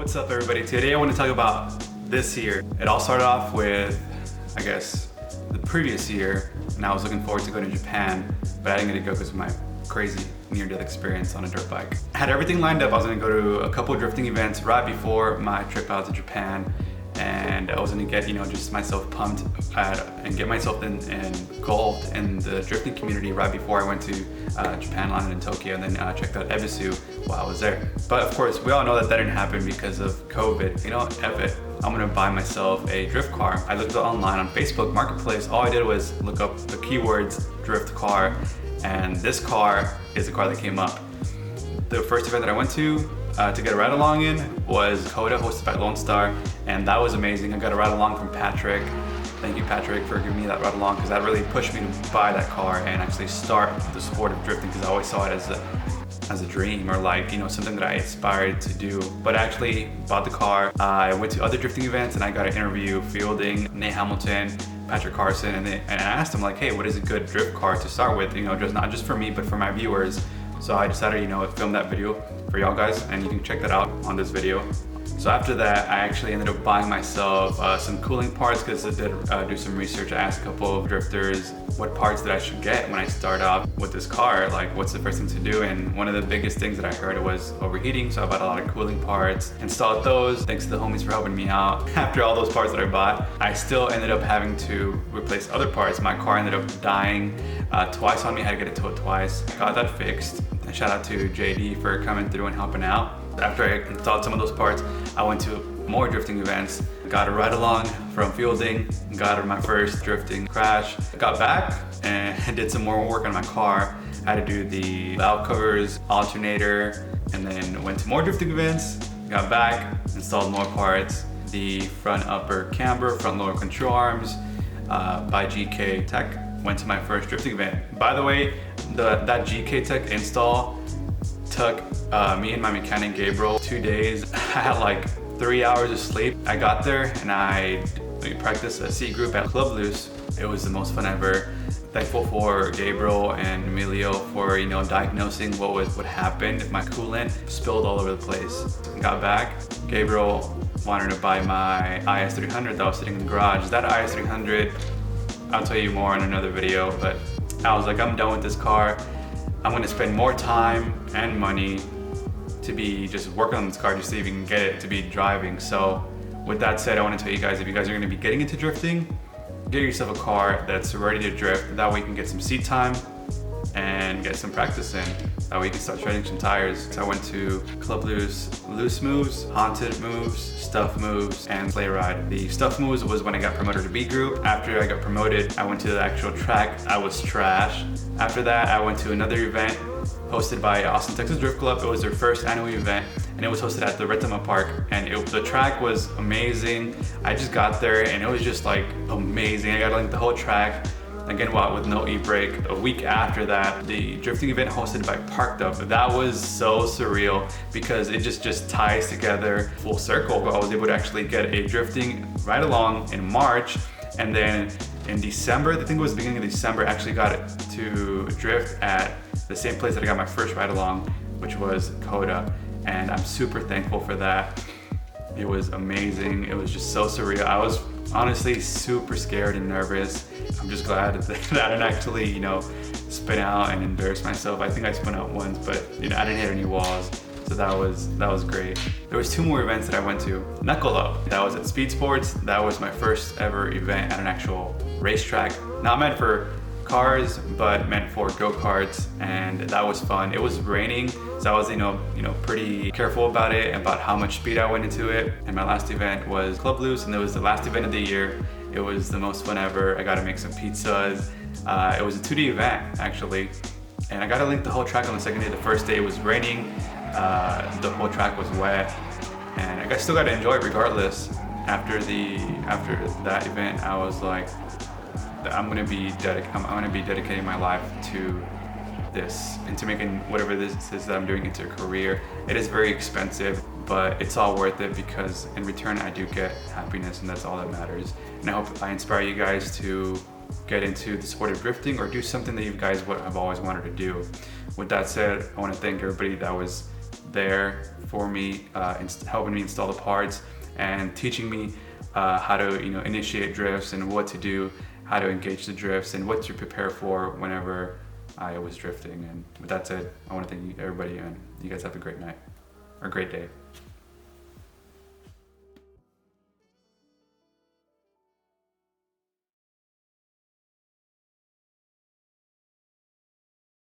What's up everybody? Today I want to talk about this year. It all started off with, I guess, the previous year, and I was looking forward to going to Japan, but I didn't get to go because of my crazy near-death experience on a dirt bike. I had everything lined up. I was going to go to a couple drifting events right before my trip out to Japan, and I was going to get, just myself pumped and get myself engulfed in the drifting community right before I went to Japan, London, and Tokyo, and then checked out Ebisu while I was there. But of course, we all know that didn't happen because of COVID. F it. I'm gonna buy myself a drift car. I looked online on Facebook Marketplace. All I did was look up the keywords drift car, and this car is the car that came up. The first event that I went to get a ride along in was Coda, hosted by Lone Star, and that was amazing. I got a ride along from Patrick. Thank you, Patrick, for giving me that ride along, because that really pushed me to buy that car and actually start the sport of drifting, because I always saw it as a dream, or something that I aspired to do. But I actually bought the car. I went to other drifting events and I got an interview fielding Nate Hamilton, Patrick Carson, and I asked them like, hey, what is a good drift car to start with? Just not just for me, but for my viewers. So I decided, to film that video for y'all guys, and you can check that out on this video. So after that, I actually ended up buying myself some cooling parts, because I did do some research. I asked a couple of drifters what parts that I should get when I start out with this car, like what's the first thing to do, and one of the biggest things that I heard was overheating, so I bought a lot of cooling parts, installed those, thanks to the homies for helping me out. After all those parts that I bought, I still ended up having to replace other parts. My car ended up dying twice on me. I had to get it towed twice. Got that fixed. And shout out to JD for coming through and helping out. After I installed some of those parts, I went to more drifting events, got a ride along from fielding, got my first drifting crash, got back and did some more work on my car. I had to do the valve covers, alternator, and then went to more drifting events, got back, installed more parts, the front upper camber, front lower control arms by GK Tech. Went to my first drifting event. By the way, that GK Tech install took me and my mechanic Gabriel 2 days. I had like 3 hours of sleep. I got there and we practiced a C group at Club Loose. It was the most fun ever. Thankful for Gabriel and Emilio for diagnosing what happened. My coolant spilled all over the place. Got back, Gabriel wanted to buy my IS300 that was sitting in the garage. That IS300, I'll tell you more in another video, but I was like, I'm done with this car. I'm gonna spend more time and money to be just working on this car just to even get it to be driving. So with that said, I want to tell you guys, if you guys are gonna be getting into drifting, get yourself a car that's ready to drift. That way you can get some seat time and get some practice in. That way you can start shredding some tires. So I went to Club Loose moves, haunted moves, stuff moves, and sleigh ride. The stuff moves was when I got promoted to B group. After I got promoted, I went to the actual track. I was trash. After that, I went to another event hosted by Austin, Texas Drift Club. It was their first annual event, and it was hosted at the Retama Park. And the track was amazing. I just got there and it was just like amazing. I got the whole track. Again, with no e-brake. A week after that, the drifting event hosted by Parked Up. That was so surreal because it just ties together full circle. I was able to actually get a drifting ride along in March, and then in December, I think it was the beginning of December, I actually got it to drift at the same place that I got my first ride along, which was Coda. And I'm super thankful for that. It was amazing. It was just so surreal. I was honestly super scared and nervous. I'm just glad that I didn't actually, spin out and embarrass myself. I think I spun out once, but I didn't hit any walls. So that was great. There was 2 more events that I went to. Knuckle Up, that was at Speed Sports. That was my first ever event at an actual racetrack. Not meant for cars, but meant for go-karts, and that was fun. It was raining, so I was pretty careful about it, about how much speed I went into it. And my last event was Club Loose, and it was the last event of the year. It was the most fun ever. I got to make some pizzas. It was a 2D event actually, and I got to link the whole track on the second day. The first day it was raining, the whole track was wet, and I still got to enjoy it regardless. After that event, I was like, I'm gonna be dedicating my life to this, and to making whatever this is that I'm doing into a career. It is very expensive, but it's all worth it, because in return I do get happiness, and that's all that matters. And I hope I inspire you guys to get into the sport of drifting, or do something that you guys have always wanted to do. With that said, I want to thank everybody that was there for me, helping me install the parts and teaching me how to initiate drifts and what to do, how to engage the drifts and what to prepare for whenever I was drifting. And with that said, I want to thank everybody, and you guys have a great night or great day.